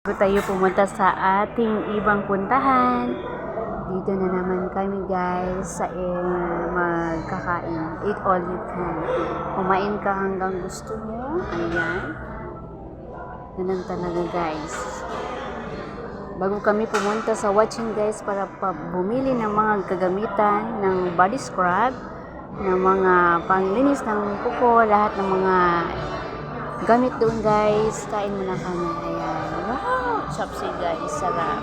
Bago tayo pumunta sa ating ibang puntahan, dito na naman kami guys sa magkakain. Eat all you can. Kumain ka hanggang gusto mo. Ayan. Ganun talaga guys. Bago kami pumunta sa watching guys para bumili ng mga kagamitan ng body scrub, ng mga panglinis ng kuko, lahat ng mga gamit doon guys. Kain muna kami. Ayan. Wow! Chopsy guys. Sarap.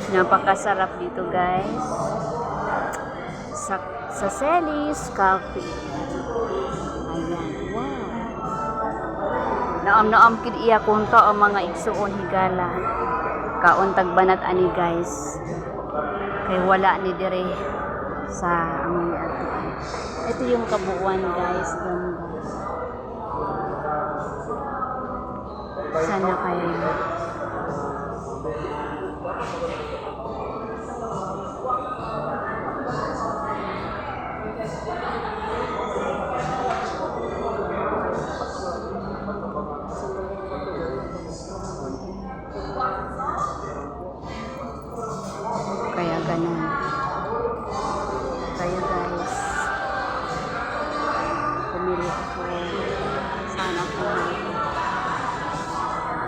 Napakasarap dito guys. Sa Celis Coffee. Ayan. Wow. Naam-naam kid iya kunto ang mga igsuon higala. Kauntag banat ani guys. Kay wala ni dire sa among atuan. Ito yung kabuuan guys. Ganda. Sana kayo